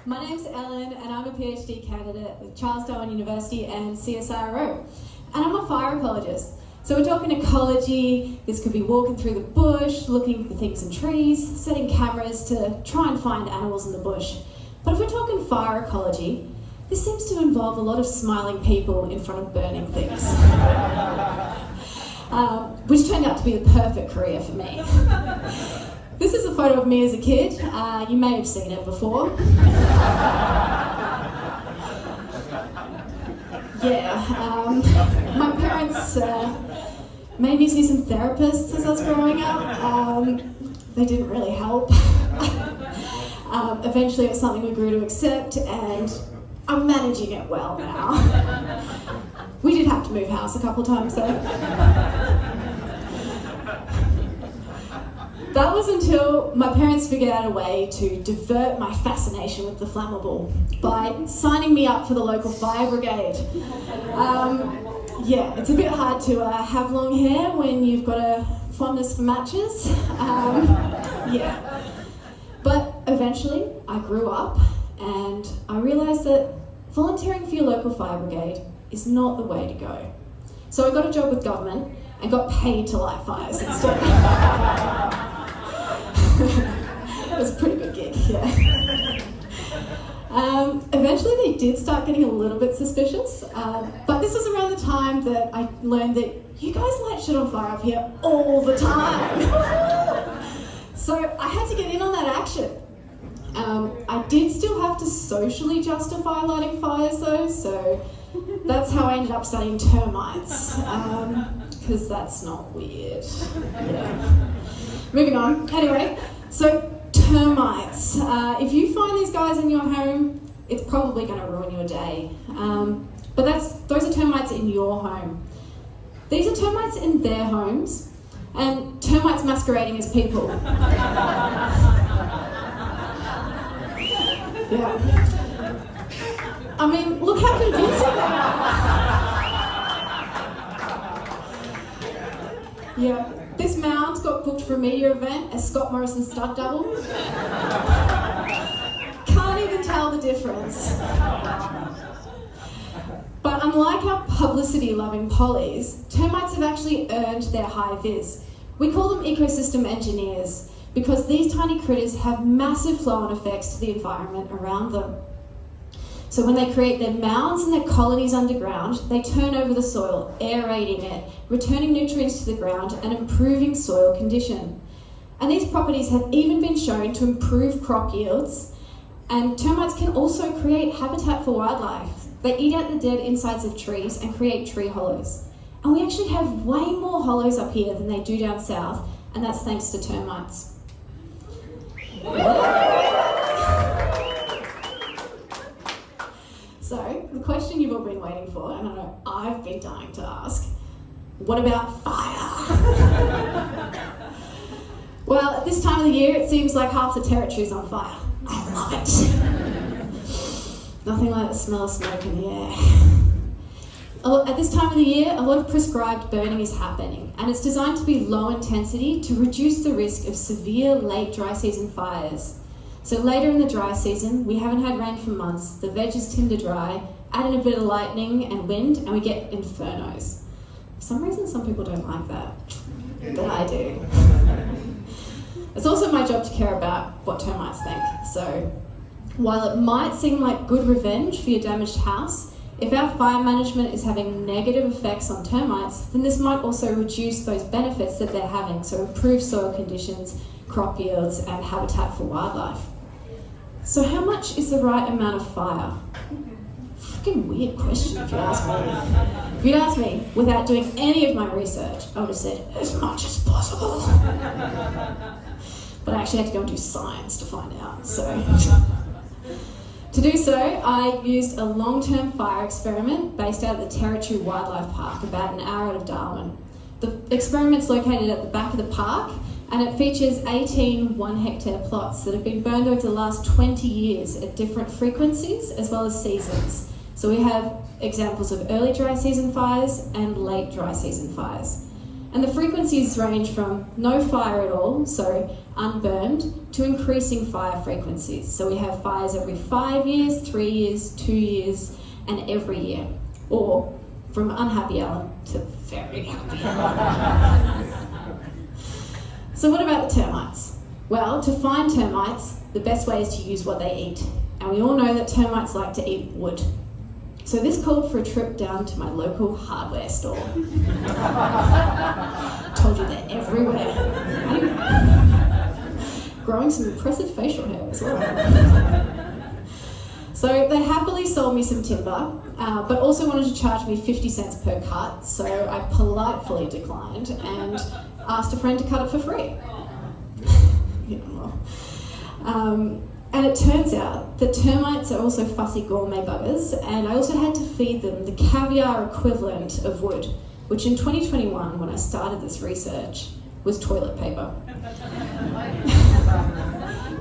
My name's Ellen and I'm a PhD candidate with Charles Darwin University and CSIRO. And I'm a fire ecologist. So we're talking ecology. This could be walking through the bush, looking for things in trees, setting cameras to try and find animals in the bush. But if we're talking fire ecology, this seems to involve a lot of smiling people in front of burning things. Which turned out to be the perfect career for me. This is a photo of me as a kid. You may have seen it before. My parents made me see some therapists as I was growing up. They didn't really help. Eventually it was something we grew to accept, and I'm managing it well now. We did have to move house a couple times though. That was until my parents figured out a way to divert my fascination with the flammable by signing me up for the local fire brigade. It's a bit hard to have long hair when you've got a fondness for matches. But eventually I grew up and I realised that volunteering for your local fire brigade is not the way to go. So I got a job with government and got paid to light fires instead. It was a pretty good gig, yeah. Eventually they did start getting a little bit suspicious, but this was around the time that I learned that you guys light shit on fire up here all the time. So I had to get in on that action. I did still have to socially justify lighting fires though, so that's how I ended up studying termites, because that's not weird. Yeah. Moving on. Anyway, so termites. If you find these guys in your home, it's probably going to ruin your day. But those are termites in your home. These are termites in their homes, and termites masquerading as people. Yeah. I mean, look how convincing they are. Yeah. This mound got booked for a media event as Scott Morrison's stud double. Can't even tell the difference. But unlike our publicity-loving pollies, termites have actually earned their high vis. We call them ecosystem engineers because these tiny critters have massive flow-on effects to the environment around them. So when they create their mounds and their colonies underground, they turn over the soil, aerating it, returning nutrients to the ground and improving soil condition. And these properties have even been shown to improve crop yields, and termites can also create habitat for wildlife. They eat out the dead insides of trees and create tree hollows. And we actually have way more hollows up here than they do down south, and that's thanks to termites. So, the question you've all been waiting for, and I know I've been dying to ask, what about fire? Well, at this time of the year, it seems like half the territory's on fire. I love it. Nothing like the smell of smoke in the air. At this time of the year, a lot of prescribed burning is happening, and it's designed to be low intensity to reduce the risk of severe late dry season fires. So later in the dry season, we haven't had rain for months, the veg is tinder dry, add in a bit of lightning and wind, and we get infernos. For some reason, some people don't like that, but I do. It's also my job to care about what termites think. So while it might seem like good revenge for your damaged house, if our fire management is having negative effects on termites, then this might also reduce those benefits that they're having, so improve soil conditions, crop yields, and habitat for wildlife. So how much is the right amount of fire? Fucking weird question if you ask me. If you'd asked me without doing any of my research, I would have said as much as possible. But I actually had to go and do science to find out, so. To do so, I used a long-term fire experiment based out of the Territory Wildlife Park, about an hour out of Darwin. The experiment's located at the back of the park, and it features 18 1-hectare plots that have been burned over the last 20 years at different frequencies as well as seasons. So we have examples of early dry season fires and late dry season fires. And the frequencies range from no fire at all, so unburned, to increasing fire frequencies. So we have fires every 5 years, 3 years, 2 years, and every year. Or from unhappy Alan to very happy Alan. So what about the termites? Well, to find termites, the best way is to use what they eat. And we all know that termites like to eat wood. So this called for a trip down to my local hardware store. Told you they're everywhere. Growing some impressive facial hair as well. So they happily sold me some timber, but also wanted to charge me 50 cents per cut, so I politely declined and asked a friend to cut it for free. And it turns out that termites are also fussy gourmet buggers, and I also had to feed them the caviar equivalent of wood, which in 2021, when I started this research, was toilet paper.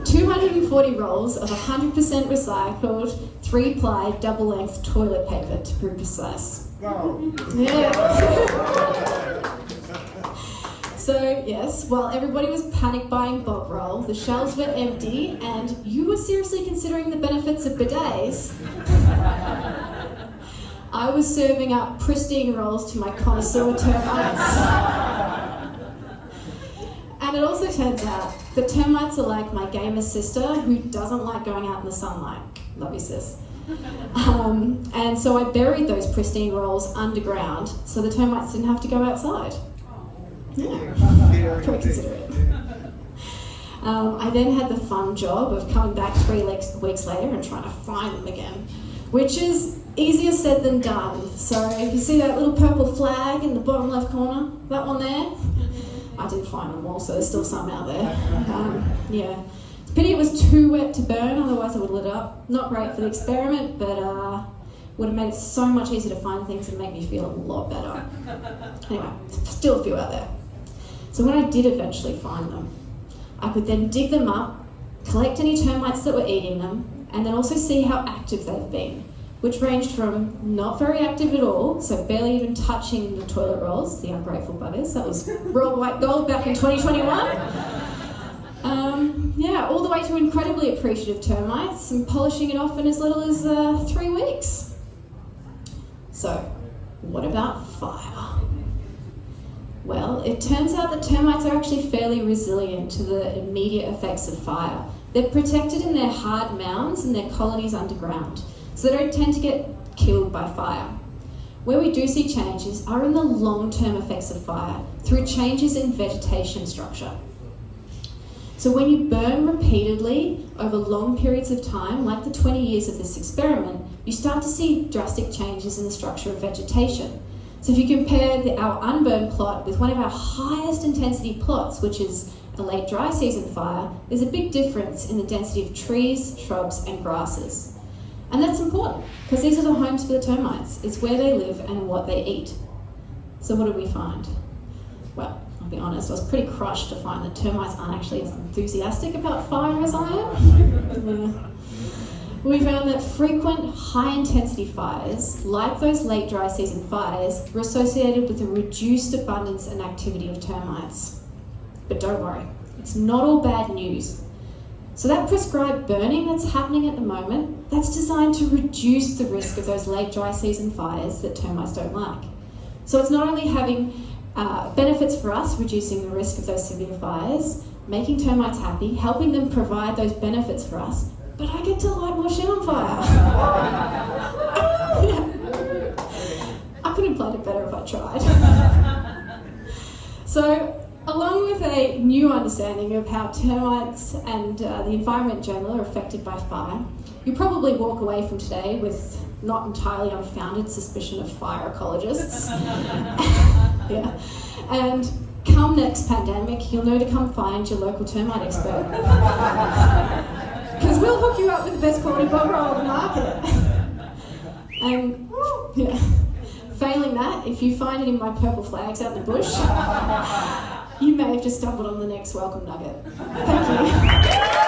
240 rolls of 100% recycled, 3-ply, double-length toilet paper, to be precise. Wow. Yeah. So, yes, while everybody was panic buying bog roll, the shelves were empty, and you were seriously considering the benefits of bidets, I was serving up pristine rolls to my connoisseur termites. And it also turns out that termites are like my gamer sister who doesn't like going out in the sunlight. Love you, sis. And so I buried those pristine rolls underground so the termites didn't have to go outside. Yeah, very considerate. I then had the fun job of coming back 3 weeks later and trying to find them again, which is easier said than done. So if you see that little purple flag in the bottom left corner, that one there, I didn't find them all, so there's still some out there. Yeah, it's a pity it was too wet to burn, otherwise I would have lit up. Not great for the experiment, but would have made it so much easier to find things and make me feel a lot better. Anyway, still a few out there. So when I did eventually find them, I could then dig them up, collect any termites that were eating them, and then also see how active they've been, which ranged from not very active at all, so barely even touching the toilet rolls, the ungrateful buggers, that was raw white gold back in 2021. All the way to incredibly appreciative termites and polishing it off in as little as 3 weeks. So, what about fire? Well, it turns out that termites are actually fairly resilient to the immediate effects of fire. They're protected in their hard mounds and their colonies underground, so they don't tend to get killed by fire. Where we do see changes are in the long-term effects of fire through changes in vegetation structure. So when you burn repeatedly over long periods of time, like the 20 years of this experiment, you start to see drastic changes in the structure of vegetation. So if you compare our unburned plot with one of our highest intensity plots, which is a late dry season fire, there's a big difference in the density of trees, shrubs, and grasses. And that's important, because these are the homes for the termites. It's where they live and what they eat. So what did we find? Well, I'll be honest, I was pretty crushed to find that termites aren't actually as enthusiastic about fire as I am. We found that frequent high-intensity fires, like those late dry season fires, were associated with a reduced abundance and activity of termites. But don't worry, it's not all bad news. So that prescribed burning that's happening at the moment, that's designed to reduce the risk of those late dry season fires that termites don't like. So it's not only having benefits for us, reducing the risk of those severe fires, making termites happy, helping them provide those benefits for us, but I get to light more shit on fire. I could have played it better if I tried. So, along with a new understanding of how termites and the environment in general are affected by fire, you probably walk away from today with not entirely unfounded suspicion of fire ecologists. Yeah. And come next pandemic, you'll know to come find your local termite expert. Because we'll hook you up with the best quality bog roll on the market. And yeah, failing that, if you find any of my purple flags out in the bush, you may have just stumbled on the next welcome nugget. Thank you.